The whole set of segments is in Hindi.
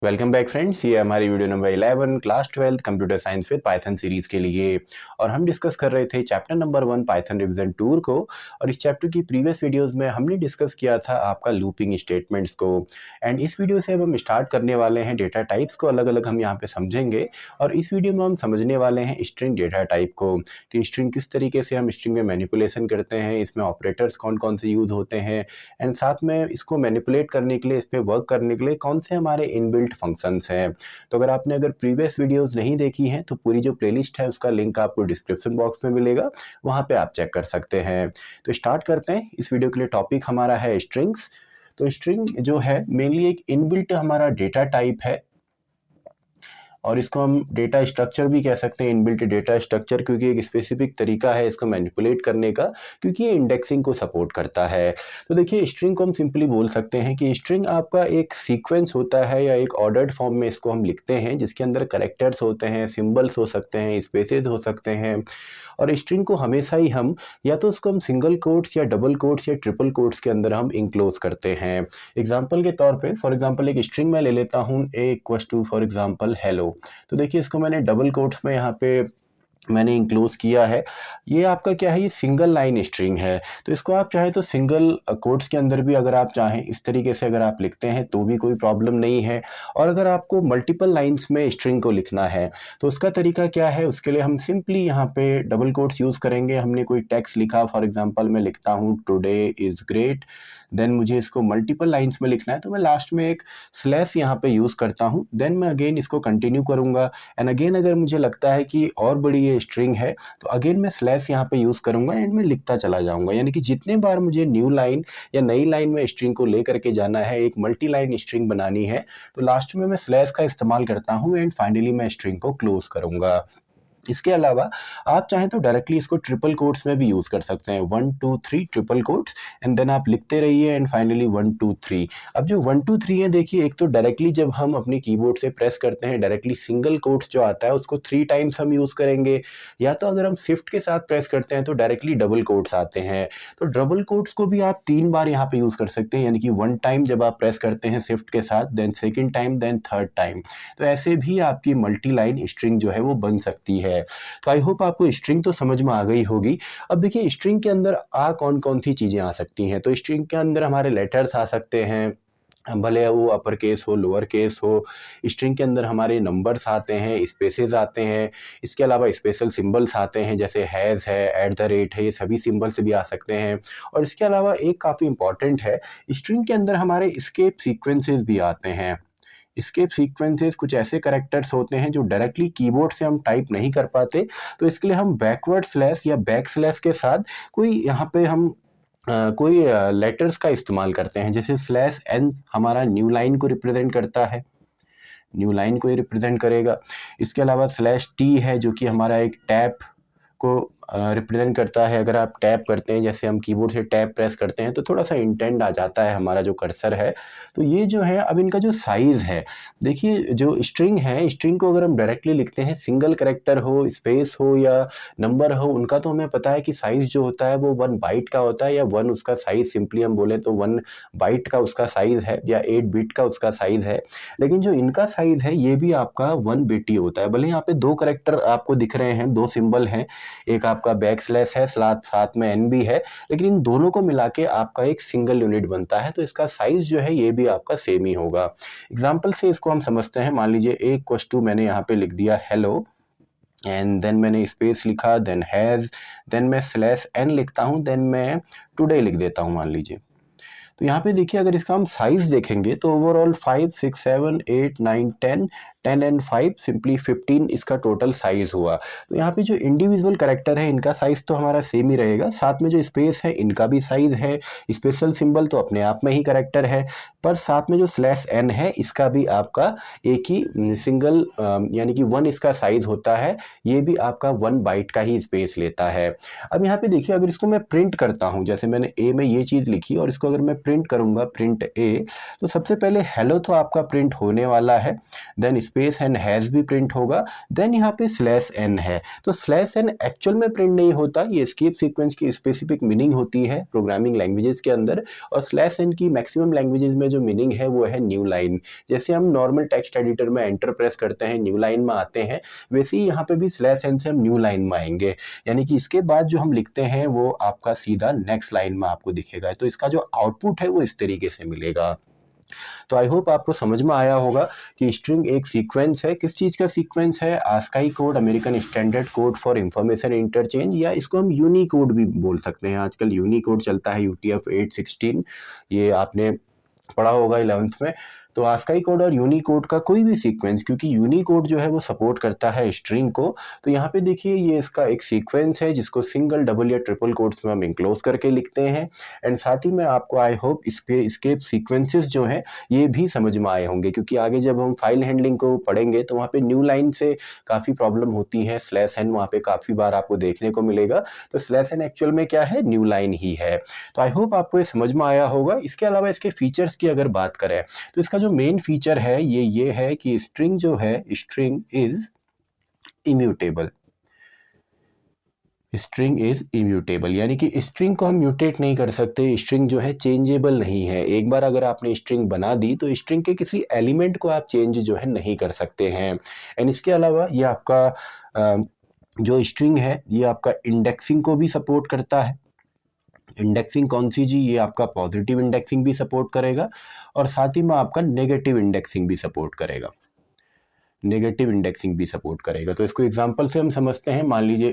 वेलकम बैक फ्रेंड्स, ये हमारी video number 11 class 12 computer science with Python series के लिए। और हम डिस्कस कर रहे थे chapter number 1 Python revision tour को। और इस चैप्टर की प्रीवियस वीडियोस में हमने डिस्कस किया था आपका लूपिंग स्टेटमेंट्स को। एंड इस वीडियो से अब हम स्टार्ट करने वाले हैं डेटा टाइप्स को अलग अलग हम यहाँ पे समझेंगे। और इस वीडियो में हम समझने वाले हैं स्ट्रिंग डेटा टाइप को, कि स्ट्रिंग किस तरीके से हम स्ट्रिंग में मैनिपुलेशन करते हैं, इसमें ऑपरेटर्स कौन कौन से यूज़ होते हैं, एंड साथ में इसको मैनिपुलेट करने के लिए, इस पर वर्क करने के लिए कौन से हमारे इनबिल्ट फंक्शंस हैं। तो अगर प्रीवियस वीडियोस नहीं देखी हैं तो पूरी जो प्लेलिस्ट है उसका लिंक आपको डिस्क्रिप्शन बॉक्स में मिलेगा, वहाँ पे आप चेक कर सकते हैं। तो स्टार्ट करते हैं। इस वीडियो के लिए टॉपिक हमारा है स्ट्रिंग्स। तो स्ट्रिंग जो है मेनली एक इनबिल्ट हमारा डेटा टाइप है, और इसको हम डेटा स्ट्रक्चर भी कह सकते हैं, इनबिल्ट डेटा स्ट्रक्चर, क्योंकि एक स्पेसिफिक तरीका है इसको मैनिपुलेट करने का, क्योंकि ये इंडेक्सिंग को सपोर्ट करता है। तो देखिए, स्ट्रिंग को हम सिंपली बोल सकते हैं कि स्ट्रिंग आपका एक सीक्वेंस होता है, या एक ऑर्डर्ड फॉर्म में इसको हम लिखते हैं, जिसके अंदर कैरेक्टर्स होते हैं, सिंबल्स हो सकते हैं, स्पेसेस हो सकते हैं। और स्ट्रिंग को हमेशा ही हम या तो उसको हम सिंगल कोट्स या डबल कोट्स या ट्रिपल कोट्स के अंदर हम इंक्लोज करते हैं। एग्जाम्पल के तौर पे, फॉर एग्जाम्पल एक स्ट्रिंग मैं ले लेता हूँ, A equals to for example hello. तो देखिए, इसको मैंने डबल कोट्स में यहाँ पे मैंने इंक्लोज किया है। ये आपका क्या है, ये सिंगल लाइन स्ट्रिंग है। तो इसको आप चाहें तो सिंगल कोट्स के अंदर भी अगर आप चाहें इस तरीके से अगर आप लिखते हैं तो भी कोई प्रॉब्लम नहीं है। और अगर आपको मल्टीपल लाइंस में स्ट्रिंग को लिखना है तो उसका तरीका क्या है, उसके लिए हम सिंपली यहाँ पे डबल कोट्स यूज़ करेंगे। हमने कोई टेक्स्ट लिखा, फॉर एग्जांपल मैं लिखता हूँ टुडे इज़ ग्रेट, देन मुझे इसको मल्टीपल लाइंस में लिखना है तो मैं लास्ट में एक स्लैश यहाँ पे यूज़ करता हूँ। देन मैं अगेन इसको कंटिन्यू करूँगा, एंड अगेन अगर मुझे लगता है कि और बड़ी ये स्ट्रिंग है तो अगेन मैं स्लैश यहाँ पे यूज़ करूँगा, एंड मैं लिखता चला जाऊँगा। यानी कि जितने बार मुझे न्यू लाइन या नई लाइन में स्ट्रिंग को लेकर के जाना है, एक मल्टी लाइन स्ट्रिंग बनानी है, तो लास्ट में मैं स्लैश का इस्तेमाल करता हूँ, एंड फाइनली मैं स्ट्रिंग को क्लोज करूँगा। इसके अलावा आप चाहें तो डायरेक्टली इसको ट्रिपल कोट्स में भी यूज़ कर सकते हैं, 1 2 3 ट्रिपल कोट्स, एंड देन आप लिखते रहिए, एंड फाइनली 1 2 3। अब जो 1 2 3 है, देखिए, एक तो डायरेक्टली जब हम अपने कीबोर्ड से प्रेस करते हैं, डायरेक्टली सिंगल कोट्स जो आता है उसको 3 टाइम्स हम यूज़ करेंगे, या तो अगर हम शिफ्ट के साथ प्रेस करते हैं तो डायरेक्टली डबल कोट्स आते हैं। तो डबल कोट्स को भी आप 3 बार यहाँ पे यूज़ कर सकते हैं, यानी कि 1 टाइम जब आप प्रेस करते हैं शिफ्ट के साथ, then second time, then third time. तो ऐसे भी आपकी मल्टी लाइन स्ट्रिंग जो है वो बन सकती है। तो आई होप आपको स्ट्रिंग तो समझ में आ गई होगी। अब देखिए, स्ट्रिंग के अंदर कौन कौन सी चीज़ें आ सकती हैं। तो स्ट्रिंग के अंदर हमारे लेटर्स आ सकते हैं, भले वो अपर केस हो, लोअर केस हो। स्ट्रिंग के अंदर हमारे नंबर्स आते हैं, स्पेसेस आते हैं। इसके अलावा स्पेशल सिंबल्स आते हैं, जैसे हैज़ है, एट द रेट है, ये सभी सिंबल्स भी आ सकते हैं। और इसके अलावा एक काफ़ी इंपॉर्टेंट है, स्ट्रिंग के अंदर हमारे एस्केप सीक्वेंसेस भी आते हैं। एस्केप सीक्वेंसेस कुछ ऐसे कैरेक्टर्स होते हैं जो डायरेक्टली कीबोर्ड से हम टाइप नहीं कर पाते, तो इसके लिए हम बैकवर्ड स्लैश या बैक स्लैश के साथ कोई यहाँ पे हम कोई लेटर्स का इस्तेमाल करते हैं। जैसे स्लैश एन हमारा न्यू लाइन को रिप्रेजेंट करता है, न्यू लाइन को ही रिप्रेजेंट करेगा। इसके अलावा स्लैश टी है जो कि हमारा एक टैप को रिप्रेजेंट करता है। अगर आप टैप करते हैं, जैसे हम कीबोर्ड से टैप प्रेस करते हैं, तो थोड़ा सा इंटेंड आ जाता है हमारा जो कर्सर है। तो ये जो है, अब इनका जो साइज़ है, देखिए, जो स्ट्रिंग है, स्ट्रिंग को अगर हम डायरेक्टली लिखते हैं, सिंगल कैरेक्टर हो, स्पेस हो या नंबर हो, उनका तो हमें पता है कि साइज़ जो होता है वो 1 बाइट का होता है, या 1 उसका साइज़, सिंपली हम बोले तो 1 बाइट का उसका साइज़ है, या 8 बिट का उसका साइज़ है। लेकिन जो इनका साइज़ है ये भी आपका 1 बिट ही होता है। भले यहाँ पे 2 कैरेक्टर आपको दिख रहे हैं, 2 सिंबल हैं, एक आपका बैक स्लैश है, साथ में एन भी है, लेकिन इन दोनों को मिला के आपका एक सिंगल यूनिट बनता है। तो इसका साइज जो है ये भी आपका सेम ही होगा। एग्जाम्पल से इसको हम समझते हैं। मान लीजिए ए इक्वल्स टू, मैंने यहाँ पे लिख दिया हेलो, एंड देन मैंने स्पेस लिखा, देन हैज़, देन मैं स्लैश एन लिखता हूँ, देन मैं टुडे लिख देता हूँ, मान लीजिए। तो यहाँ पे देखिए, अगर इसका हम साइज देखेंगे तो ओवरऑल 5 6 7 8 9 10 एंड 5 सिंपली 15 इसका टोटल साइज हुआ। तो यहाँ पे जो इंडिविजुअल कैरेक्टर है इनका साइज तो हमारा सेम ही रहेगा, साथ में जो स्पेस है इनका भी साइज है। स्पेशल सिंबल तो अपने आप में ही कैरेक्टर है, पर साथ में जो स्लैश एन है इसका भी आपका एक ही सिंगल यानी कि 1 इसका साइज होता है। ये भी आपका 1 बाइट का ही स्पेस लेता है। अब यहाँ पे देखिए, अगर इसको मैं प्रिंट करता हूँ, जैसे मैंने ए में ये चीज़ लिखी और इसको अगर मैं प्रिंट करूँगा, प्रिंट ए, तो सबसे पहले हेलो तो आपका प्रिंट होने वाला है, देन स्पेस एन हैज़ भी प्रिंट होगा, देन यहाँ पे स्लैश एन है। तो स्लैश एन एक्चुअल में प्रिंट नहीं होता, ये एस्केप सीक्वेंस की स्पेसिफिक मीनिंग होती है प्रोग्रामिंग लैंग्वेजेस के अंदर, और स्लैश एन की मैक्सिमम लैंग्वेजेस में जो मीनिंग है वो है न्यू लाइन। जैसे हम नॉर्मल टेक्स्ट एडिटर में एंटर प्रेस करते हैं, न्यू लाइन में आते हैं, वैसे ही यहाँ पे भी स्लैश एन से हम न्यू लाइन में आएंगे, यानी कि इसके बाद जो हम लिखते हैं वो आपका सीधा नेक्स्ट लाइन में आपको दिखेगा। तो इसका जो आउटपुट है वो इस तरीके से मिलेगा। तो आई होप आपको समझ में आया होगा कि स्ट्रिंग एक सीक्वेंस है। किस चीज़ का सीक्वेंस है? ASCII code, American standard code for information interchange, या इसको हम यूनिकोड भी बोल सकते हैं। आजकल यूनिकोड चलता है, UTF-816, ये आपने पढ़ा होगा 11th में। तो आस्काई कोड और यूनिकोड का कोई भी सीक्वेंस, क्योंकि यूनिकोड जो है वो सपोर्ट करता है स्ट्रिंग को, तो यहाँ पे देखिए ये इसका एक सीक्वेंस है जिसको सिंगल, डबल या ट्रिपल कोट्स में हम इंक्लोज करके लिखते हैं। एंड साथ ही में आपको आई होप इस पे इसके सीक्वेंसेस जो हैं ये भी समझ में आए होंगे, क्योंकि आगे जब हम फाइल हैंडलिंग को पढ़ेंगे तो वहाँ पे न्यू लाइन से काफ़ी प्रॉब्लम होती है। स्लैश एन वहाँ पे काफ़ी बार आपको देखने को मिलेगा, तो स्लैश एन एक्चुअल में क्या है? न्यू लाइन ही है। तो आई होप आपको ये समझ में आया होगा। इसके अलावा इसके फीचर्स की अगर बात करें तो इसका जो मेन फीचर है ये है कि स्ट्रिंग जो है, string is immutable. String is immutable यानी कि स्ट्रिंग को हम म्यूटेट नहीं कर सकते। स्ट्रिंग जो है चेंजेबल नहीं है। एक बार अगर आपने स्ट्रिंग बना दी तो स्ट्रिंग के किसी एलिमेंट को आप चेंज जो है नहीं कर सकते हैं। एंड इसके अलावा ये आपका जो स्ट्रिंग है ये आपका इंडेक्सिंग को भी सपोर्ट करता है। इंडेक्सिंग कौन सी जी? ये आपका पॉजिटिव इंडेक्सिंग भी सपोर्ट करेगा, और साथ ही में आपका नेगेटिव इंडेक्सिंग भी सपोर्ट करेगा। नेगेटिव इंडेक्सिंग भी सपोर्ट करेगा। तो इसको एग्जांपल से हम समझते हैं। मान लीजिए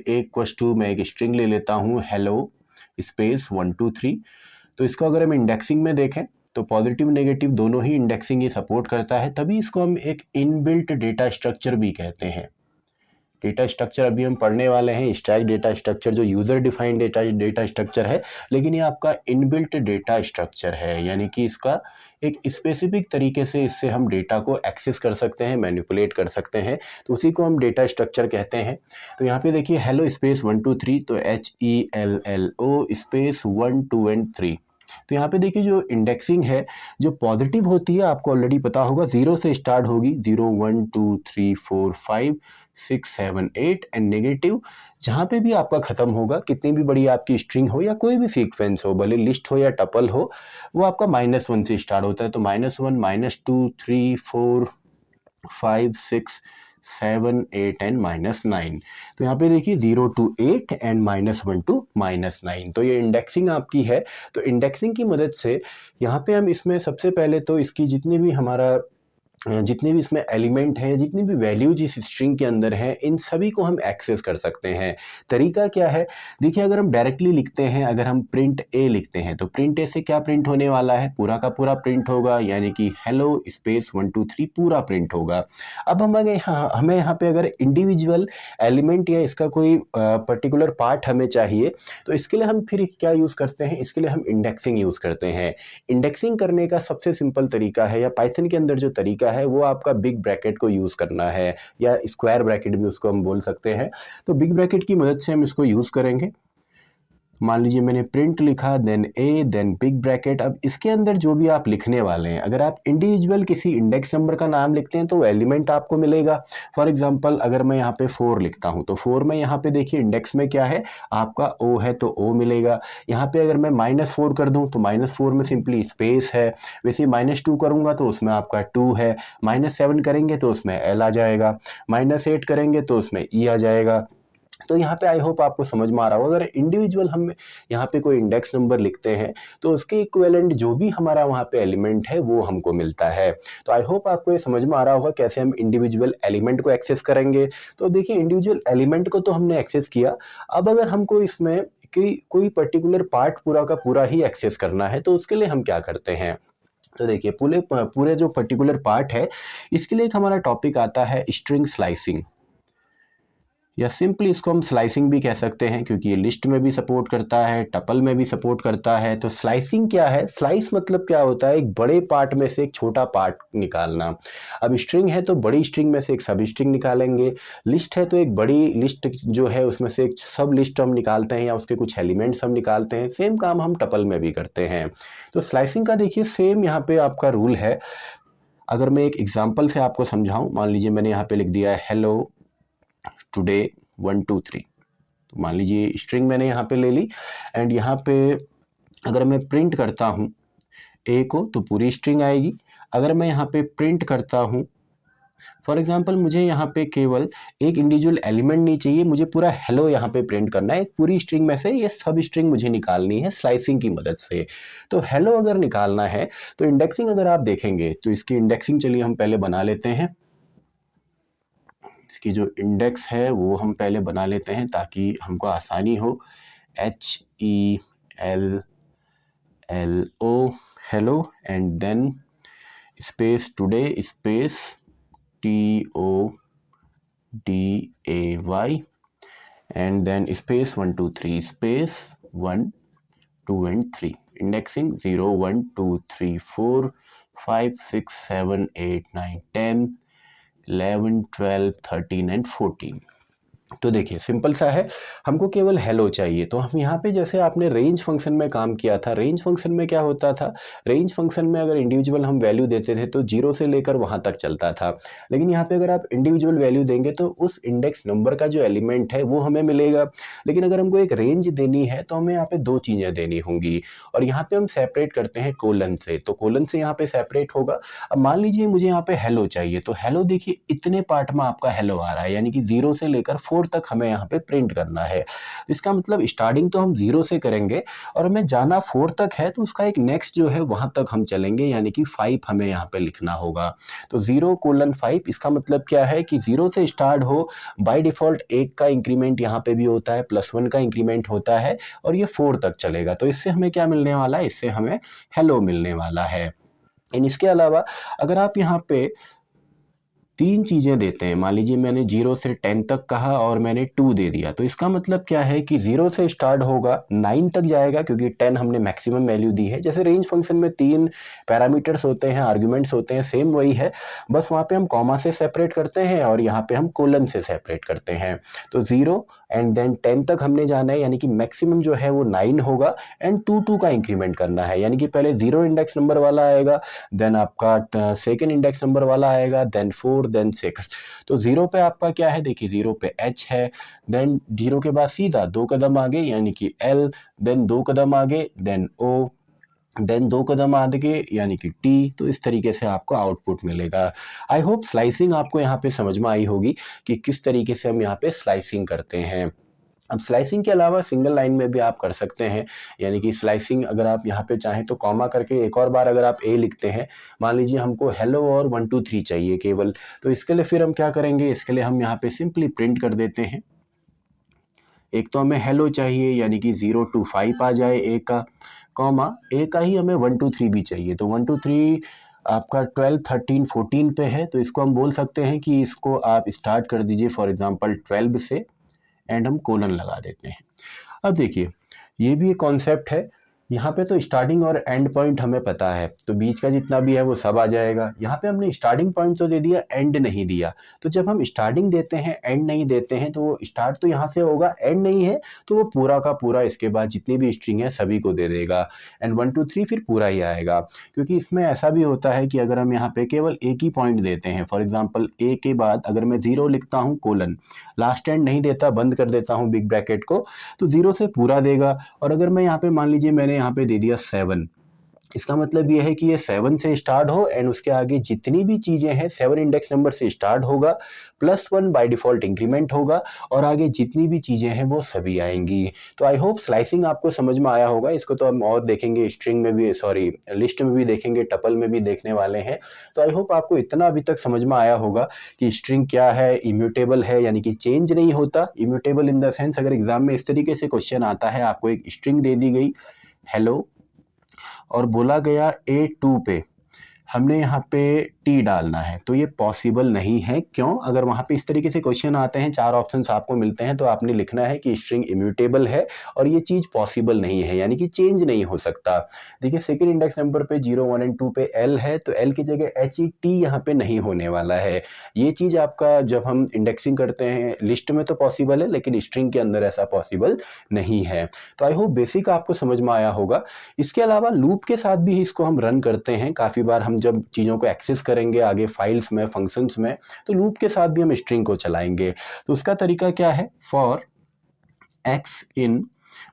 मैं एक स्ट्रिंग ले लेता हूँ, हेलो स्पेस 1 2 3। तो इसको अगर हम इंडेक्सिंग में देखें तो पॉजिटिव नेगेटिव दोनों ही इंडेक्सिंग ये सपोर्ट करता है, तभी इसको हम एक इनबिल्ट डेटा स्ट्रक्चर भी कहते हैं। डेटा स्ट्रक्चर अभी हम पढ़ने वाले हैं, स्टैक डेटा स्ट्रक्चर जो यूज़र डिफाइंड डेटा स्ट्रक्चर है, लेकिन ये आपका इनबिल्ट डेटा स्ट्रक्चर है, यानी कि इसका एक स्पेसिफिक तरीके से इससे हम डेटा को एक्सेस कर सकते हैं, मैनिपुलेट कर सकते हैं, तो उसी को हम डेटा स्ट्रक्चर कहते हैं। तो यहाँ पे देखिए हेलो स्पेस 1 2 3, तो HELLO स्पेस 1 2 एंड 3। तो यहाँ पे देखिए जो इंडेक्सिंग है जो पॉजिटिव होती है आपको ऑलरेडी पता होगा, 0 से स्टार्ट होगी, 0 1 2 3 4 5 6 7 8, एंड नेगेटिव जहाँ पे भी आपका ख़त्म होगा, कितनी भी बड़ी आपकी स्ट्रिंग हो या कोई भी सीक्वेंस हो, भले लिस्ट हो या टपल हो, वो आपका -1 से स्टार्ट होता है। तो -1 -2 3 4 5 6 7 8 एंड -9। तो यहाँ पे देखिए 0 to 8 एंड -1 to -9। तो ये इंडेक्सिंग आपकी है। तो इंडेक्सिंग की मदद से यहाँ पे हम इसमें सबसे पहले तो इसकी जितने भी इसमें एलिमेंट हैं, जितनी भी वैल्यूज इस स्ट्रिंग के अंदर हैं, इन सभी को हम एक्सेस कर सकते हैं। तरीका क्या है? देखिए अगर हम डायरेक्टली लिखते हैं, अगर हम प्रिंट ए लिखते हैं तो प्रिंट ए से क्या प्रिंट होने वाला है? पूरा का पूरा प्रिंट होगा, यानी कि हेलो स्पेस 1 2 3 पूरा प्रिंट होगा। अब हमें यहाँ पे अगर इंडिविजुअल एलिमेंट या इसका कोई पर्टिकुलर पार्ट हमें चाहिए, तो इसके लिए हम फिर क्या यूज़ करते हैं? इसके लिए हम इंडेक्सिंग यूज़ करते हैं। इंडेक्सिंग करने का सबसे सिंपल तरीका है, या पाइथन के अंदर जो तरीका है वो आपका बिग ब्रैकेट को यूज़ करना है, या स्क्वायर ब्रैकेट भी उसको हम बोल सकते हैं। तो बिग ब्रैकेट की मदद से हम इसको यूज़ करेंगे। मान लीजिए मैंने प्रिंट लिखा, देन ए, देन बिग ब्रैकेट। अब इसके अंदर जो भी आप लिखने वाले हैं, अगर आप इंडिविजुअल किसी इंडेक्स नंबर का नाम लिखते हैं तो एलिमेंट आपको मिलेगा। फॉर एग्जांपल अगर मैं यहाँ पे 4 लिखता हूँ तो 4 में यहाँ पे देखिए इंडेक्स में क्या है? आपका O है, तो O मिलेगा। यहाँ पे अगर मैं -4 कर दूँ तो -4 में सिंपली स्पेस है। वैसे -2 करूँगा तो उसमें आपका 2 है। -7 करेंगे तो उसमें L आ जाएगा। -8 करेंगे तो उसमें E आ जाएगा। तो यहाँ पे आई होप आपको समझ में आ रहा होगा। अगर इंडिविजुअल हम यहाँ पे कोई इंडेक्स नंबर लिखते हैं तो उसके इक्विवेलेंट जो भी हमारा वहाँ पे एलिमेंट है वो हमको मिलता है। तो आई होप आपको ये समझ में आ रहा होगा कैसे हम इंडिविजुअल एलिमेंट को एक्सेस करेंगे। तो देखिए इंडिविजुअल एलिमेंट को तो हमने एक्सेस किया। अब अगर हमको इसमें कोई पर्टिकुलर पार्ट पूरा का पूरा ही एक्सेस करना है तो उसके लिए हम क्या करते हैं? तो देखिए पूरे जो पर्टिकुलर पार्ट है इसके लिए एक हमारा टॉपिक आता है स्ट्रिंग स्लाइसिंग, या सिंपली इसको हम स्लाइसिंग भी कह सकते हैं, क्योंकि ये लिस्ट में भी सपोर्ट करता है, टपल में भी सपोर्ट करता है। तो स्लाइसिंग क्या है? स्लाइस मतलब क्या होता है? एक बड़े पार्ट में से एक छोटा पार्ट निकालना। अब स्ट्रिंग है तो बड़ी स्ट्रिंग में से एक सब स्ट्रिंग निकालेंगे। लिस्ट है तो एक बड़ी लिस्ट जो है उसमें से एक सब लिस्ट हम निकालते हैं, या उसके कुछ एलिमेंट्स हम निकालते हैं। सेम काम हम टपल में भी करते हैं। तो स्लाइसिंग का देखिए सेम यहाँ पे आपका रूल है। अगर मैं एक एग्जांपल से आपको समझाऊं, मान लीजिए मैंने यहाँ पे लिख दिया है हेलो टुडे 1 2 3। तो मान लीजिए स्ट्रिंग मैंने यहाँ पे ले ली, एंड यहाँ पे अगर मैं प्रिंट करता हूँ ए को तो पूरी स्ट्रिंग आएगी। अगर मैं यहाँ पे प्रिंट करता हूँ, फॉर एग्जांपल मुझे यहाँ पे केवल एक इंडिविजुअल एलिमेंट नहीं चाहिए, मुझे पूरा हेलो यहाँ पे प्रिंट करना है। इस पूरी स्ट्रिंग में से ये सब स्ट्रिंग मुझे निकालनी है स्लाइसिंग की मदद से। तो हेलो अगर निकालना है तो इंडेक्सिंग अगर आप देखेंगे तो इसकी इंडेक्सिंग चलिए हम पहले बना लेते हैं। इसकी जो इंडेक्स है वो हम पहले बना लेते हैं ताकि हमको आसानी हो। HELLO hello and then space today space TODAY and then space 1 2 3 space 1 2 and 3। Indexing 0 1 2 3 4 5 6 7 8 9 10 11 12 13 and 14। तो देखिए सिंपल सा है, हमको केवल हेलो चाहिए। तो हम यहाँ पे जैसे आपने रेंज फंक्शन में काम किया था, रेंज फंक्शन में क्या होता था, रेंज फंक्शन में अगर इंडिविजुअल हम वैल्यू देते थे तो 0 से लेकर वहाँ तक चलता था। लेकिन यहाँ पे अगर आप इंडिविजुअल वैल्यू देंगे तो उस इंडेक्स नंबर का जो एलिमेंट है वो हमें मिलेगा। लेकिन अगर हमको एक रेंज देनी है तो हमें यहाँ पे 2 चीज़ें देनी होंगी, और यहाँ पे हम सेपरेट करते हैं कोलन से। तो कोलन से यहाँ पे सेपरेट होगा। अब मान लीजिए मुझे यहाँ पे हेलो चाहिए, तो हेलो देखिए इतने पार्ट में आपका हेलो आ रहा है, यानी कि 0 से लेकर 4 तक हमें यहाँ पे प्रिंट करना है। इसका मतलब स्टार्टिंग तो हम 0 से करेंगे और हमें जाना 4 तक है, तो उसका एक नेक्स्ट जो है वहां तक हम चलेंगे, यानी कि 5 हमें यहाँ पे लिखना होगा। तो 0:5 इसका मतलब क्या है कि 0 से स्टार्ट हो, बाय डिफॉल्ट 1 का इंक्रीमेंट यहाँ पे भी होता है, +1 का इंक्रीमेंट होता है, और ये 4 तक चलेगा। तो इससे हमें क्या मिलने वाला है, इससे हमें हेलो मिलने वाला है। इसके अलावा अगर आप यहाँ पे 3 चीज़ें देते हैं, मान लीजिए मैंने 0 से 10 तक कहा और मैंने 2 दे दिया, तो इसका मतलब क्या है कि 0 से स्टार्ट होगा 9 तक जाएगा, क्योंकि 10 हमने मैक्सिमम वैल्यू दी है। जैसे रेंज फंक्शन में 3 पैरामीटर्स होते हैं, आर्ग्यूमेंट्स होते हैं, सेम वही है, बस वहाँ पे हम कॉमा से सेपरेट करते हैं और यहाँ पे हम कोलन से सेपरेट करते हैं। तो 0 एंड देन 10 तक हमने जाना है, यानी कि मैक्सिमम जो है वो 9 होगा, एंड 2 का इंक्रीमेंट करना है, यानी कि पहले 0 इंडेक्स नंबर वाला आएगा, देन आपका सेकेंड इंडेक्स नंबर वाला आएगा, देन 4 देन 6। तो 0 पे आपका क्या है, देखिए 0 पे H है, देन 0 के बाद सीधा 2 कदम आगे यानी कि L, देन 2 कदम आगे देन O, देन 2 कदम आगे यानी कि T। तो इस तरीके से आपको आउटपुट मिलेगा। आई होप स्लाइसिंग आपको यहाँ पे समझ में आई होगी कि किस तरीके से हम यहाँ पे स्लाइसिंग करते हैं। अब स्लाइसिंग के अलावा सिंगल लाइन में भी आप कर सकते हैं, यानी कि स्लाइसिंग अगर आप यहाँ पे चाहें तो कॉमा करके एक और बार अगर आप ए लिखते हैं, मान लीजिए हमको हेलो और 1 2 3 चाहिए केवल, तो इसके लिए फिर हम क्या करेंगे, इसके लिए हम यहाँ पे सिंपली प्रिंट कर देते हैं। एक तो हमें हेलो चाहिए यानी कि 0 to 5 आ जाए ए का, कॉमा ए का ही हमें 1 2 3 भी चाहिए, तो 1 2 3 आपका 12 13 14 पे है, तो इसको हम बोल सकते हैं कि इसको आप स्टार्ट कर दीजिए फॉर एग्जांपल 12 से, एंड हम कोलन लगा देते हैं। अब देखिए ये भी एक कॉन्सेप्ट है, यहाँ पे तो स्टार्टिंग और एंड पॉइंट हमें पता है, तो बीच का जितना भी है वो सब आ जाएगा। यहाँ पे हमने स्टार्टिंग पॉइंट तो दे दिया, एंड नहीं दिया, तो जब हम स्टार्टिंग देते हैं एंड नहीं देते हैं तो वो स्टार्ट तो यहाँ से होगा, एंड नहीं है तो वो पूरा का पूरा इसके बाद जितनी भी स्ट्रिंग है सभी को दे देगा, एंड 1 2 3 फिर पूरा ही आएगा। क्योंकि इसमें ऐसा भी होता है कि अगर हम यहाँ पे केवल एक ही पॉइंट देते हैं, फॉर एग्जाम्पल ए के बाद अगर मैं 0 लिखता हूँ कोलन, लास्ट एंड नहीं देता, बंद कर देता हूँ बिग ब्रैकेट को, तो 0 से पूरा देगा। और अगर मैं यहाँ पे मान लीजिए मैंने यहाँ पे दे दिया 7, इसका मतलब ये है कि ये 7 से स्टार्ट हो एंड उसके आगे जितनी भी चीजें हैं 7 इंडेक्स नंबर से स्टार्ट होगा, +1 बाय डिफॉल्ट इंक्रीमेंट होगा, और आगे जितनी भी चीजें हैं वो सभी आएंगी। तो आई होप स्लाइसिंग आपको समझ में आया होगा। इसको तो हम और देखेंगे, स्ट्रिंग में भी, सॉरी लिस्ट में भी देखेंगे, टपल में भी देखने वाले हैं। तो आई होप आपको इतना अभी तक समझ में आया होगा कि स्ट्रिंग क्या है, इम्यूटेबल है यानी कि चेंज नहीं होता। इम्यूटेबल इन द सेंस अगर एग्जाम में इस तरीके से क्वेश्चन आता है, आपको एक स्ट्रिंग दे दी गई हेलो और बोला गया A2 पे हमने यहाँ पे T डालना है, तो ये पॉसिबल नहीं है। क्यों? अगर वहाँ पे इस तरीके से क्वेश्चन आते हैं, 4 ऑप्शंस आपको मिलते हैं, तो आपने लिखना है कि स्ट्रिंग इम्यूटेबल है और ये चीज़ पॉसिबल नहीं है, यानी कि चेंज नहीं हो सकता। देखिए सेकंड इंडेक्स नंबर पे 0 1 एंड 2 पे L है, तो L की जगह HET यहाँ पे नहीं होने वाला है। ये चीज़ आपका जब हम इंडेक्सिंग करते हैं लिस्ट में तो पॉसिबल है, लेकिन स्ट्रिंग के अंदर ऐसा पॉसिबल नहीं है। तो आई होप बेसिक आपको समझ में आया होगा। इसके अलावा लूप के साथ भी इसको हम रन करते हैं, काफ़ी बार हम जब चीज़ों को एक्सेस करेंगे आगे फाइल्स में, फंक्शंस में, तो लूप के साथ भी हम स्ट्रिंग को चलाएंगे। तो उसका तरीका क्या है, फॉर एक्स इन,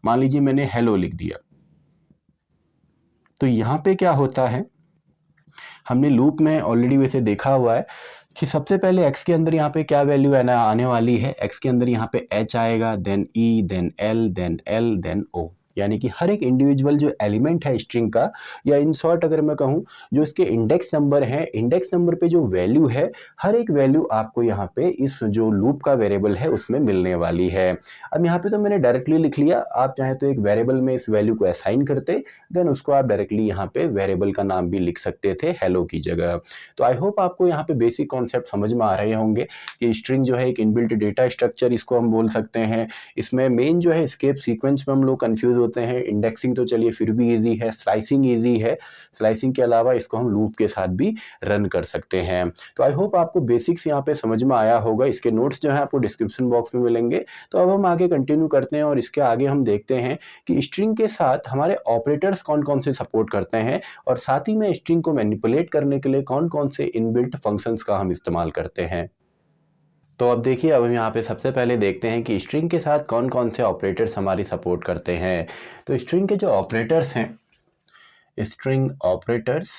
मान लीजिए मैंने हेलो लिख दिया, तो यहाँ पे क्या होता है, हमने लूप में ऑलरेडी वैसे देखा हुआ है कि सबसे पहले x के अंदर यहाँ पे क्या वैल्यू आने वाली है, x के अंदर यहाँ पे h आएगा, then e, then l, then l, then o, यानी कि हर एक इंडिविजुअल जो एलिमेंट है स्ट्रिंग का, या इन शॉर्ट अगर मैं कहूँ जो इसके इंडेक्स नंबर है, इंडेक्स नंबर पे जो वैल्यू है, हर एक वैल्यू आपको यहाँ पे इस जो लूप का वेरिएबल है उसमें मिलने वाली है। अब यहाँ पे तो मैंने डायरेक्टली लिख लिया, आप चाहे तो एक वेरिएबल में इस वैल्यू को असाइन करते, देन उसको आप डायरेक्टली यहाँ पे वेरिएबल का नाम भी लिख सकते थे हेलो की जगह। तो आई होप आपको यहाँ पे बेसिक कॉन्सेप्ट समझ में आ रहे होंगे कि स्ट्रिंग जो है एक इनबिल्ट डेटा स्ट्रक्चर इसको हम बोल सकते हैं। इसमें मेन जो है एस्केप सीक्वेंस में हम लोग कंफ्यूज होते हैं, इंडेक्सिंग तो चलिए फिर भी इजी है, स्लाइसिंग इजी है, स्लाइसिंग के अलावा इसको हम लूप के साथ भी रन कर सकते हैं। तो आई होप आपको बेसिक्स यहाँ पे समझ में आया होगा। इसके नोट्स जो है आपको डिस्क्रिप्शन बॉक्स में मिलेंगे। तो अब हम आगे कंटिन्यू करते हैं और इसके आगे हम देखते हैं कि स्ट्रिंग के साथ हमारे ऑपरेटर्स कौन कौन से सपोर्ट करते हैं, और साथ ही में स्ट्रिंग को मैनिपुलेट करने के लिए कौन कौन से इनबिल्ट फंक्शंस का हम इस्तेमाल करते हैं। तो अब देखिए, अब हम यहाँ पे सबसे पहले देखते हैं कि स्ट्रिंग के साथ कौन कौन से ऑपरेटर्स हमारी सपोर्ट करते हैं। तो स्ट्रिंग के जो ऑपरेटर्स हैं, स्ट्रिंग ऑपरेटर्स,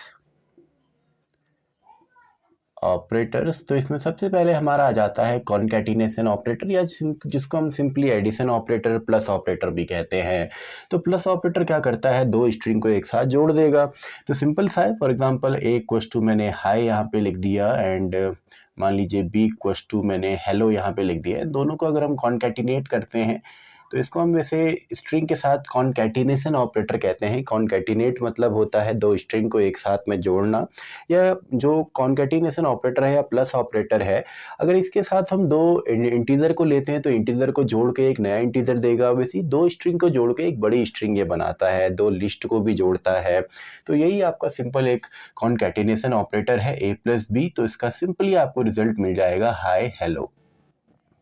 तो इसमें सबसे पहले हमारा आ जाता है कॉनकैटिनेशन ऑपरेटर, या जिसको हम simply addition operator, plus operator भी कहते हैं। तो प्लस ऑपरेटर क्या करता है, दो स्ट्रिंग को एक साथ जोड़ देगा। तो सिंपल सा है, for example A equals to मैंने हाई यहाँ पे लिख दिया, एंड मान लीजिए बी इक्वल्स टू मैंने हेलो यहाँ पे लिख दिया है। दोनों को अगर हम कॉनकैटिनेट करते हैं तो इसको हम वैसे स्ट्रिंग के साथ कॉनकैटिनेशन ऑपरेटर कहते हैं। कॉनकैटिनेट मतलब होता है दो स्ट्रिंग को एक साथ में जोड़ना, या जो कॉनकैटिनेशन ऑपरेटर है या प्लस ऑपरेटर है, अगर इसके साथ हम दो इंटीजर को लेते हैं तो इंटीजर को जोड़ के एक नया इंटीजर देगा, वैसे दो स्ट्रिंग को जोड़ के एक बड़ी स्ट्रिंग ये बनाता है, दो लिस्ट को भी जोड़ता है। तो यही आपका सिंपल एक कॉनकैटिनेशन ऑपरेटर है, ए प्लस बी। तो इसका सिंपली आपको रिजल्ट मिल जाएगा हाय हेलो।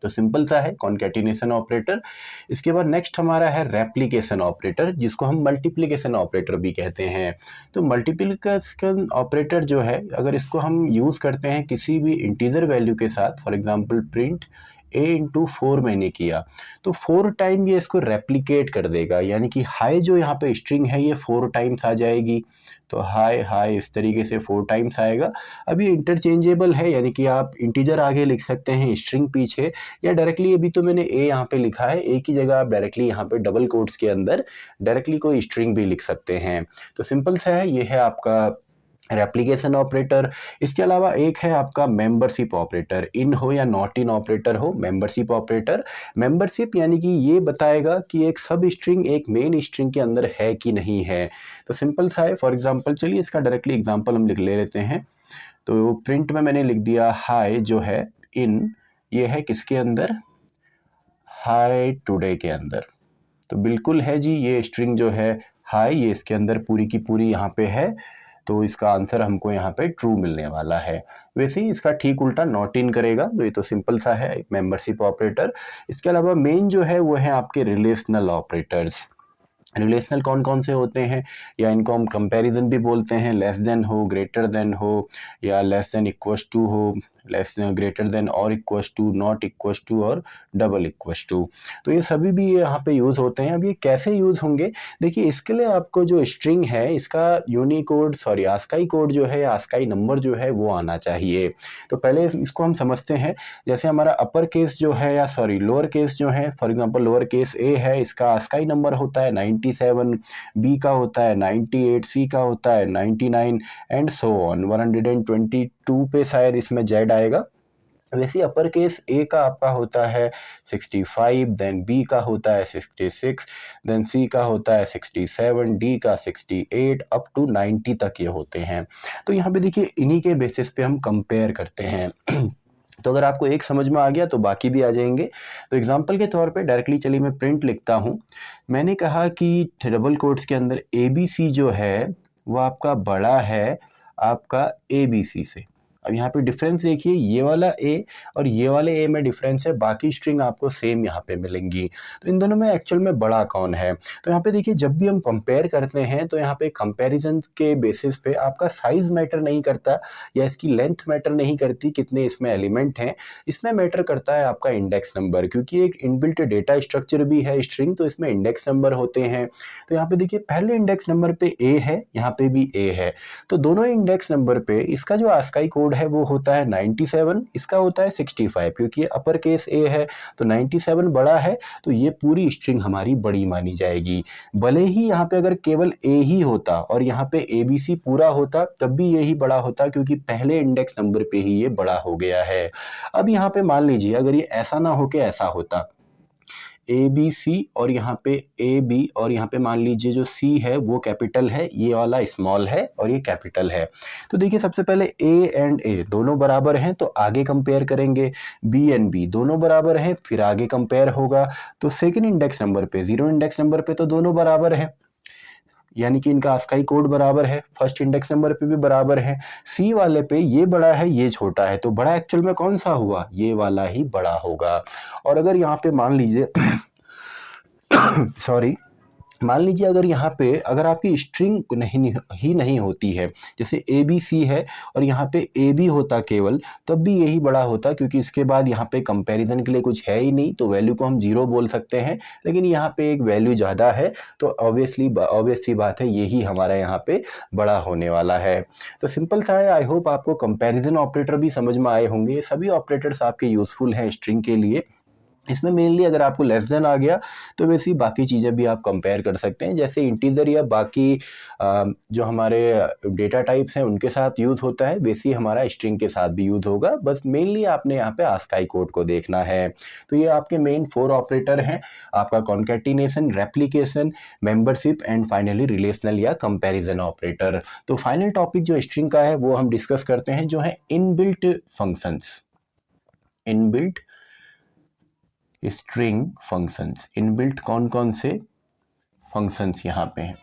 तो सिंपल सा है कॉनकैटिनेशन ऑपरेटर। इसके बाद नेक्स्ट हमारा है रेप्लिकेशन ऑपरेटर, जिसको हम मल्टीप्लिकेशन ऑपरेटर भी कहते हैं। तो मल्टीप्लिकेशन ऑपरेटर जो है, अगर इसको हम यूज़ करते हैं किसी भी इंटीजर वैल्यू के साथ, for example print a into 4 मैंने किया, तो 4 टाइम ये इसको रेप्लिकेट कर देगा, यानी कि हाई जो यहाँ पे स्ट्रिंग है ये 4 टाइम्स आ जाएगी। तो हाई हाई इस तरीके से 4 टाइम्स आएगा। अब ये इंटरचेंजेबल है, यानी कि आप इंटीजर आगे लिख सकते हैं, स्ट्रिंग पीछे, या डायरेक्टली अभी तो मैंने ए यहाँ पे लिखा है, ए की जगह आप डायरेक्टली यहाँ पे डबल कोट्स के अंदर डायरेक्टली कोई स्ट्रिंग भी लिख सकते हैं। तो सिंपल सा है, ये है आपका रेप्लिकेशन ऑपरेटर। इसके अलावा एक है आपका मेंबरशिप ऑपरेटर, इन हो या नॉट इन ऑपरेटर हो, मेंबरशिप ऑपरेटर। मेंबरशिप यानी कि ये बताएगा कि एक सब स्ट्रिंग एक मेन स्ट्रिंग के अंदर है कि नहीं है। तो सिंपल सा है, फॉर एग्जांपल चलिए इसका डायरेक्टली एग्जांपल हम ले लेते हैं। तो प्रिंट में मैंने लिख दिया हाई जो है इन, ये है किसके अंदर, हाई टुडे के अंदर। तो बिल्कुल है जी, ये स्ट्रिंग जो है हाई, ये इसके अंदर पूरी की पूरी यहाँ पे है, तो इसका आंसर हमको यहाँ पे ट्रू मिलने वाला है। वैसे ही इसका ठीक उल्टा नॉट इन करेगा, तो ये तो सिंपल सा है मेंबरशिप ऑपरेटर। इसके अलावा मेन जो है वो है आपके रिलेशनल ऑपरेटर्स। रिलेशनल कौन कौन से होते हैं, या इनको हम कंपैरिजन भी बोलते हैं, लेस देन हो, ग्रेटर देन हो, या लेस देन इक्वल्स टू हो, लेस ग्रेटर देन और equals to, not equals to और डबल इक्वल्स टू। तो ये सभी भी यहाँ पे यूज़ होते हैं। अब ये कैसे यूज़ होंगे, देखिए इसके लिए आपको जो स्ट्रिंग है इसका यूनिकोड आस्काई कोड जो है, आस्काई नंबर जो है वो आना चाहिए। तो पहले इसको हम समझते हैं। जैसे हमारा अपर केस जो है, या लोअर केस जो है, फॉर एग्जाम्पल लोअर केस ए है, इसका आस्काई नंबर होता है 97, बी का होता है 98, सी का होता है 99 एंड सो ऑन 122 पे शायद इसमें जेड आएगा। वैसे अपर केस ए का आपका होता है 65, देन बी का होता है 66, देन सी का होता है 67, डी का 68 अप टू 90 तक ये होते हैं। तो यहाँ पे देखिए इन्हीं के बेसिस पे हम कंपेयर करते हैं। तो अगर आपको एक समझ में आ गया तो बाकी भी आ जाएंगे। तो एग्जांपल के तौर पे डायरेक्टली चलिए मैं प्रिंट लिखता हूँ। मैंने कहा कि डबल कोट्स के अंदर ABC जो है वो आपका बड़ा है आपका ABC से। अब यहाँ पे डिफरेंस देखिए, ये वाला ए और ये वाले ए में डिफरेंस है, बाकी स्ट्रिंग आपको सेम यहाँ पे मिलेंगी। तो इन दोनों में एक्चुअल में बड़ा कौन है? तो यहाँ पे देखिए, जब भी हम कंपेयर करते हैं तो यहाँ पे कंपैरिजन के बेसिस पे आपका साइज मैटर नहीं करता या इसकी लेंथ मैटर नहीं करती, कितने इसमें एलिमेंट हैं। इसमें मैटर करता है आपका इंडेक्स नंबर, क्योंकि एक इनबिल्ट डेटा स्ट्रक्चर भी है स्ट्रिंग, तो इसमें इंडेक्स नंबर होते हैं। तो यहाँ पे देखिए, पहले इंडेक्स नंबर पे ए है, यहाँ पे भी ए है, तो दोनों इंडेक्स नंबर पे इसका जो आस्काई कोड है वो होता है 97, इसका होता है 65, क्योंकि ये अपर केस ए है तो 97 बड़ा है, तो ये पूरी स्ट्रिंग हमारी बड़ी मानी जाएगी। भले ही यहाँ पे अगर केवल ए ही होता और यहाँ पे ABC पूरा होता तब भी यही बड़ा होता, क्योंकि पहले इंडेक्स नंबर पे ही ये बड़ा हो गया है। अब यहाँ पे मान लीजिए अगर ये ऐसा ना हो के ऐसा होता, ABC और यहाँ पे AB और यहाँ पे मान लीजिए जो C है वो कैपिटल है, ये वाला स्मॉल है और ये कैपिटल है। तो देखिए, सबसे पहले A एंड A दोनों बराबर हैं तो आगे कंपेयर करेंगे, B एंड B दोनों बराबर हैं फिर आगे कंपेयर होगा। तो सेकंड इंडेक्स नंबर पे, 0 इंडेक्स नंबर पे तो दोनों बराबर हैं, यानी कि इनका आस्काई कोड बराबर है। फर्स्ट इंडेक्स नंबर पे भी बराबर है। सी वाले पे ये बड़ा है ये छोटा है, तो बड़ा एक्चुअल में कौन सा हुआ? ये वाला ही बड़ा होगा। और अगर यहाँ पे मान लीजिए सॉरी, मान लीजिए अगर यहाँ पे अगर आपकी स्ट्रिंग नहीं होती है, जैसे ABC है और यहाँ पे AB होता केवल, तब भी यही बड़ा होता, क्योंकि इसके बाद यहाँ पे कंपैरिजन के लिए कुछ है ही नहीं, तो वैल्यू को हम 0 बोल सकते हैं। लेकिन यहाँ पे एक वैल्यू ज़्यादा है तो ऑब्वियस सी बात है यही हमारा यहाँ पे बड़ा होने वाला है। तो सिंपल सा है। आई होप आपको कंपैरिजन ऑपरेटर भी समझ में आए होंगे। सभी ऑपरेटर्स आपके यूजफुल हैं स्ट्रिंग के लिए। इसमें मेनली अगर आपको लेस देन आ गया तो वैसे ही बाकी चीज़ें भी आप कंपेयर कर सकते हैं, जैसे इंटीजर या बाकी जो हमारे डेटा टाइप्स हैं उनके साथ यूज़ होता है, वैसे ही हमारा स्ट्रिंग के साथ भी यूज़ होगा। बस मेनली आपने यहाँ पे आस्काई कोड को देखना है। तो ये आपके मेन 4 ऑपरेटर हैं, आपका concatenation, replication, membership and finally relational या कंपैरिजन ऑपरेटर। तो फाइनल टॉपिक जो स्ट्रिंग का है वो हम डिस्कस करते हैं, जो है inbuilt functions. Inbuilt string functions, inbuilt कौन कौन से फंक्शंस यहाँ पे हैं?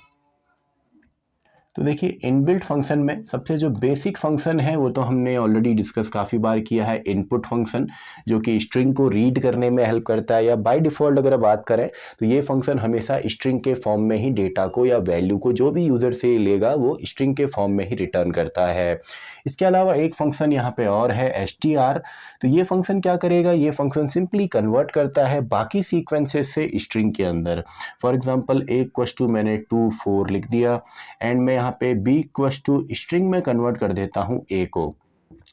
तो देखिए, इनबिल्ट फंक्शन में सबसे जो बेसिक फंक्शन है वो तो हमने ऑलरेडी डिस्कस काफ़ी बार किया है, इनपुट फंक्शन, जो कि स्ट्रिंग को रीड करने में हेल्प करता है। या बाय डिफ़ॉल्ट अगर बात करें तो ये फंक्शन हमेशा स्ट्रिंग के फॉर्म में ही डेटा को या वैल्यू को जो भी यूज़र से लेगा वो स्ट्रिंग के फॉर्म में ही रिटर्न करता है। इसके अलावा एक फंक्शन यहाँ पे और है, str। तो ये फंक्शन क्या करेगा? ये फंक्शन सिंपली कन्वर्ट करता है बाकी सीक्वेंसेस से स्ट्रिंग के अंदर। फॉर एग्जांपल A = मैंने 2 4 लिख दिया एंड मैं यहाँ पे B = स्ट्रिंग में कन्वर्ट कर देता हूँ A को।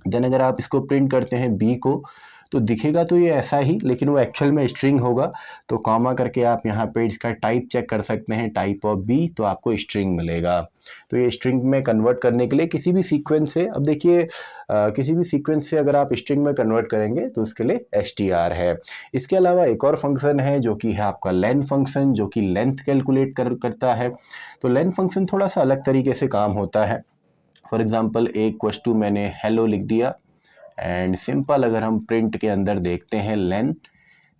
देन अगर आप इसको प्रिंट करते हैं B को तो दिखेगा तो ये ऐसा ही, लेकिन वो एक्चुअल में स्ट्रिंग होगा। तो कॉमा करके आप यहाँ पे इसका टाइप चेक कर सकते हैं, टाइप ऑफ B, तो आपको स्ट्रिंग मिलेगा। तो ये स्ट्रिंग में कन्वर्ट करने के लिए किसी भी सीक्वेंस से, अब देखिए किसी भी सीक्वेंस से अगर आप स्ट्रिंग में कन्वर्ट करेंगे तो उसके लिए str है। इसके अलावा एक और फंक्शन है जो कि है आपका len फंक्शन, जो कि लेंथ कैलकुलेट करता है। तो len फंक्शन थोड़ा सा अलग तरीके से काम होता है। फॉर एग्जाम्पल A = मैंने हेलो लिख दिया एंड सिंपल अगर हम प्रिंट के अंदर देखते हैं लेन,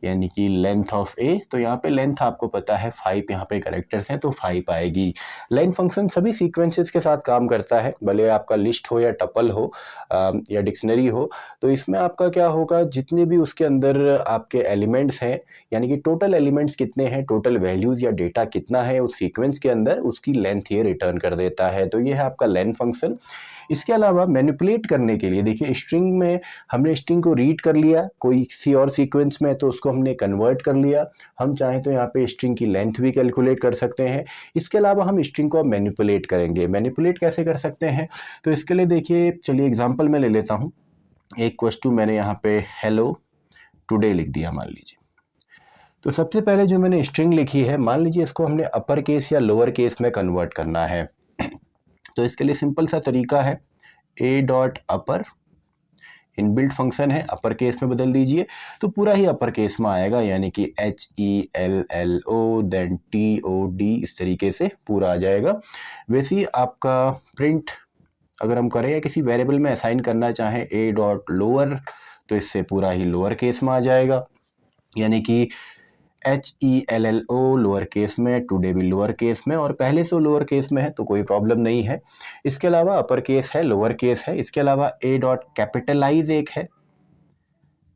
यानी कि लेंथ ऑफ A, तो यहाँ पे लेंथ आपको पता है 5 यहाँ पे कैरेक्टर्स हैं तो 5 आएगी। लेन फंक्शन सभी सीक्वेंसेस के साथ काम करता है, भले आपका लिस्ट हो या टपल हो या डिक्शनरी हो। तो इसमें आपका क्या होगा, जितने भी उसके अंदर आपके एलिमेंट्स हैं, यानी कि टोटल एलिमेंट्स कितने हैं, टोटल वैल्यूज़ या डेटा कितना है उस सीक्वेंस के अंदर, उसकी लेंथ ये रिटर्न कर देता है। तो ये है आपका लेन फंक्शन। इसके अलावा मैनिपुलेट करने के लिए, देखिए स्ट्रिंग में हमने स्ट्रिंग को रीड कर लिया कोई किसी और सीक्वेंस में, तो उसको हमने कन्वर्ट कर लिया। हम चाहें तो यहाँ पे स्ट्रिंग की लेंथ भी कैलकुलेट कर सकते हैं। इसके अलावा हम स्ट्रिंग को मैनिपुलेट करेंगे। मैनिपुलेट कैसे कर सकते हैं? तो इसके लिए देखिए, चलिए एग्जांपल मैं ले लेता हूँ। A = मैंने यहाँ पे हेलो टुडे लिख दिया मान लीजिए। तो सबसे पहले जो मैंने स्ट्रिंग लिखी है, मान लीजिए इसको हमने अपर केस या लोअर केस में कन्वर्ट करना है। तो इसके लिए सिंपल सा तरीका है, A.upper, इनबिल्ट फंक्शन है, अपर केस में बदल दीजिए तो पूरा ही अपर केस में आएगा, यानी कि HELLO देन TOD, इस तरीके से पूरा आ जाएगा। वैसे ही आपका प्रिंट अगर हम करें या किसी वेरिएबल में असाइन करना चाहें A.lower, तो इससे पूरा ही लोअर केस में आ जाएगा, यानी कि HELLO लोअर केस में, टुडे भी लोअर केस में, और पहले से लोअर केस में है तो कोई प्रॉब्लम नहीं है। इसके अलावा अपर केस है, लोअर केस है। इसके अलावा ए डॉट कैपिटलाइज एक है,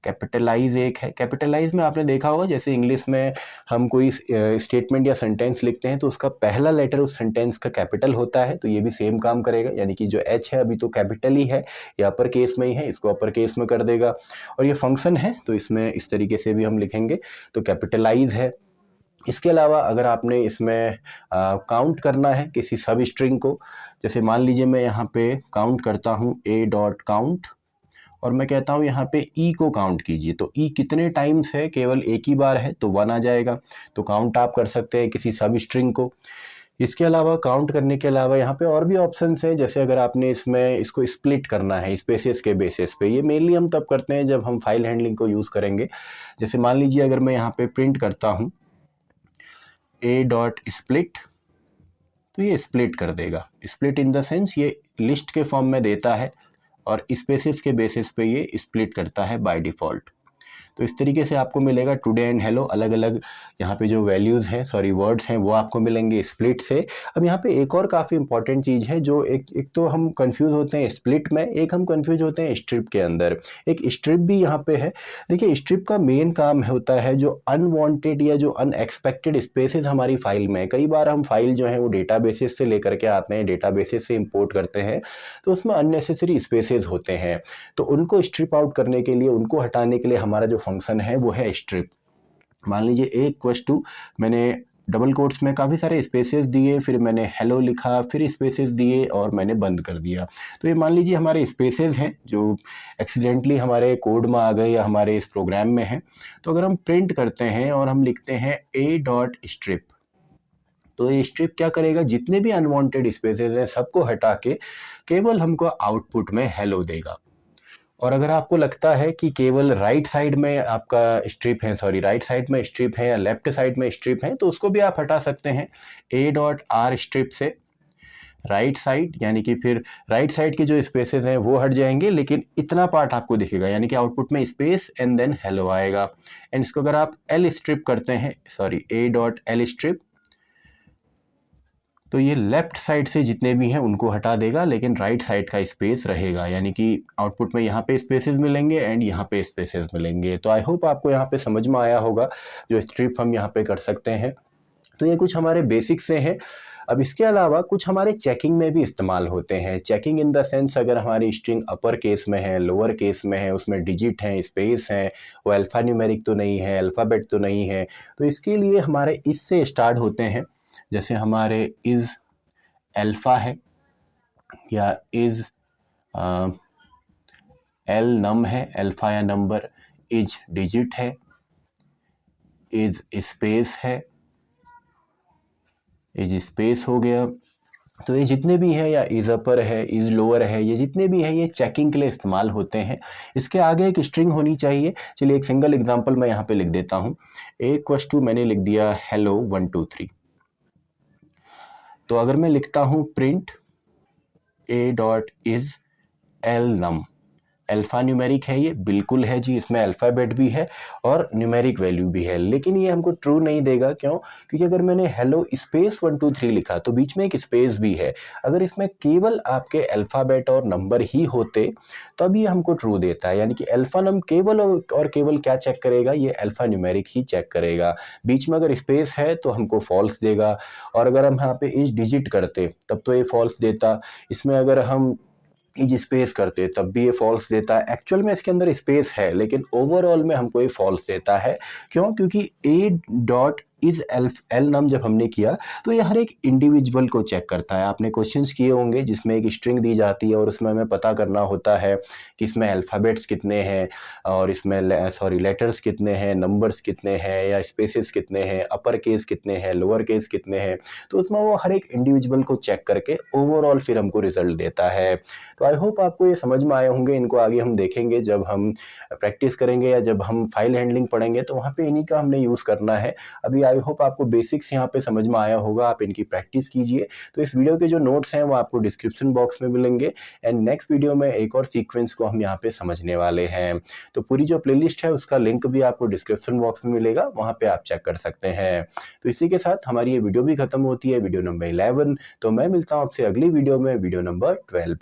कैपिटलाइज एक है। कैपिटलाइज में आपने देखा होगा जैसे इंग्लिश में हम कोई स्टेटमेंट या सेंटेंस लिखते हैं तो उसका पहला लेटर उस सेंटेंस का कैपिटल होता है, तो ये भी सेम काम करेगा, यानी कि जो एच है अभी तो कैपिटल ही है, ये अपर केस में ही है, इसको अपर केस में कर देगा। और ये फंक्शन है तो इसमें इस तरीके से भी हम लिखेंगे, तो कैपिटलाइज है। इसके अलावा अगर आपने इसमें काउंट करना है किसी सब स्ट्रिंग को, जैसे मान लीजिए मैं यहाँ पे काउंट करता हूँ ए डॉट काउंट, और मैं कहता हूँ यहाँ पे ई को काउंट कीजिए, तो ई कितने टाइम्स है, केवल एक ही बार है तो 1 आ जाएगा, तो काउंट आप कर सकते हैं किसी सब स्ट्रिंग को। इसके अलावा काउंट करने के अलावा यहाँ पे और भी ऑप्शंस हैं, जैसे अगर आपने इसमें इसको स्प्लिट करना है स्पेसेस के बेसिस पे, ये मेनली हम तब करते हैं जब हम फाइल हैंडलिंग को यूज़ करेंगे। जैसे मान लीजिए अगर मैं यहाँ पे प्रिंट करता हूँ ए डॉट स्प्लिट, तो ये स्प्लिट कर देगा। स्प्लिट इन द सेंस ये लिस्ट के फॉर्म में देता है और स्पेसेस के बेसिस पे ये स्प्लिट करता है बाय डिफ़ॉल्ट। तो इस तरीके से आपको मिलेगा टुडे एंड हेलो, अलग अलग यहाँ पे जो वैल्यूज़ हैं, सॉरी वर्ड्स हैं, वो आपको मिलेंगे स्प्लिट से। अब यहाँ पे एक और काफ़ी इंपॉर्टेंट चीज़ है जो एक तो हम कंफ्यूज होते हैं स्प्लिट में, एक हम कंफ्यूज होते हैं स्ट्रिप के अंदर। एक स्ट्रिप भी यहाँ पे है। देखिए स्ट्रिप का मेन काम होता है जो अनवांटेड या जो अनएक्सपेक्टेड स्पेसेस हमारी फाइल में, कई बार हम फाइल जो है वो डेटाबेसेस से लेकर के आते हैं, डेटाबेसेस से इंपोर्ट करते हैं, तो उसमें अननेसेसरी स्पेसेस होते हैं, तो उनको स्ट्रिप आउट करने के लिए, उनको हटाने के लिए हमारा जो फंक्शन है वो है स्ट्रिप। मान लीजिए ए इक्वल्स टू, मैंने डबल कोट्स में काफ़ी सारे स्पेसेस दिए, फिर मैंने हेलो लिखा, फिर स्पेसेस दिए और मैंने बंद कर दिया, तो ये मान लीजिए हमारे स्पेसेस हैं जो एक्सीडेंटली हमारे कोड में आ गए या हमारे इस प्रोग्राम में हैं। तो अगर हम प्रिंट करते हैं और हम लिखते हैं ए डॉट स्ट्रिप, तो ये स्ट्रिप क्या करेगा, जितने भी अनवांटेड स्पेसेस हैं सबको हटा के केवल हमको आउटपुट में हेलो देगा। और अगर आपको लगता है कि केवल राइट साइड में आपका स्ट्रिप है, सॉरी राइट साइड में स्ट्रिप है या लेफ्ट साइड में स्ट्रिप है, तो उसको भी आप हटा सकते हैं ए डॉट आर स्ट्रिप से। राइट साइड यानी कि फिर राइट साइड के जो स्पेसेस हैं वो हट जाएंगे, लेकिन इतना पार्ट आपको दिखेगा, यानी कि आउटपुट में स्पेस एंड देन हेलो आएगा। एंड इसको अगर आप एल स्ट्रिप करते हैं, सॉरी ए डॉट एल स्ट्रिप, तो ये लेफ्ट साइड से जितने भी हैं उनको हटा देगा, लेकिन राइट साइड का स्पेस रहेगा, यानी कि आउटपुट में यहाँ पे स्पेसेस मिलेंगे एंड यहाँ पे स्पेसेस मिलेंगे। तो आई होप आपको यहाँ पे समझ में आया होगा जो स्ट्रिप हम यहाँ पे कर सकते हैं। तो ये कुछ हमारे बेसिक से हैं। अब इसके अलावा कुछ हमारे चेकिंग में भी इस्तेमाल होते हैं। चेकिंग इन द सेंस, अगर हमारी स्ट्रिंग अपर केस में है, लोअर केस में है, उसमें डिजिट हैं, स्पेस हैं, वो अल्फ़ा न्यूमेरिक तो नहीं है, अल्फ़ाबेट तो नहीं है, तो इसके लिए हमारे इससे स्टार्ट होते हैं। जैसे हमारे इज़ अल्फ़ा है, या इज़ एल नम है, अल्फ़ा या नंबर, इज डिजिट है, इज स्पेस है, इज स्पेस हो गया। तो ये जितने भी हैं, या इज अपर है, इज लोअर है, ये जितने भी हैं ये चेकिंग के लिए इस्तेमाल होते हैं। इसके आगे एक स्ट्रिंग होनी चाहिए। चलिए एक सिंगल एग्जांपल मैं यहाँ पे लिख देता हूँ। ए इक्वल्स टू, मैंने लिख दिया हेलो 1 2 3। तो अगर मैं लिखता हूँ print A dot is al num, alpha numeric है, ये बिल्कुल है जी, इसमें अल्फ़ाबेट भी है और न्यूमेरिक वैल्यू भी है, लेकिन ये हमको ट्रू नहीं देगा। क्यों? क्योंकि अगर मैंने हेलो स्पेस 1 2 3 लिखा तो बीच में एक स्पेस भी है। अगर इसमें केवल आपके अल्फ़ाबेट और नंबर ही होते तब ये हमको ट्रू देता है, यानी कि अल्फ़ा नम केवल और केवल क्या चेक करेगा, ये अल्फ़ा न्यूमेरिक ही चेक करेगा। बीच में अगर स्पेस है तो हमको फॉल्स देगा, और अगर हम यहाँ पे इज डिजिट करते तब तो ये फॉल्स देता। इसमें अगर हम इज स्पेस करते तब भी ये फॉल्स देता है। एक्चुअल में इसके अंदर स्पेस है, लेकिन ओवरऑल में हमको ये फॉल्स देता है। क्यों? क्योंकि ए डॉट इज एल नम जब हमने किया तो ये हर एक इंडिविजुअल को चेक करता है। आपने क्वेश्चंस किए होंगे जिसमें एक स्ट्रिंग दी जाती है और उसमें हमें पता करना होता है कि इसमें अल्फ़ाबेट्स कितने हैं और इसमें लेटर्स कितने हैं, नंबर्स कितने हैं, या स्पेसेस कितने हैं, अपर केस कितने हैं, लोअर केस कितने हैं। तो उसमें वो हर एक इंडिविजुअल को चेक करके ओवरऑल फिर हमको रिजल्ट देता है। तो आई होप आपको ये समझ में आए होंगे। इनको आगे हम देखेंगे जब हम प्रैक्टिस करेंगे या जब हम फाइल हैंडलिंग पढ़ेंगे, तो वहाँ पे इन्हीं का हमने यूज़ करना है। अभी आई होप आपको बेसिक्स यहाँ पे समझ में आया होगा, आप इनकी प्रैक्टिस कीजिए। तो इस वीडियो के जो नोट्स हैं वो आपको डिस्क्रिप्शन बॉक्स में मिलेंगे एंड नेक्स्ट वीडियो में एक और सीक्वेंस को हम यहाँ पे समझने वाले हैं। तो पूरी जो प्लेलिस्ट है उसका लिंक भी आपको डिस्क्रिप्शन बॉक्स में मिलेगा, वहाँ पे आप चेक कर सकते हैं। तो इसी के साथ हमारी ये वीडियो भी खत्म होती है, वीडियो नंबर 11। तो मैं मिलता हूँ आपसे अगली वीडियो में, वीडियो नंबर 12।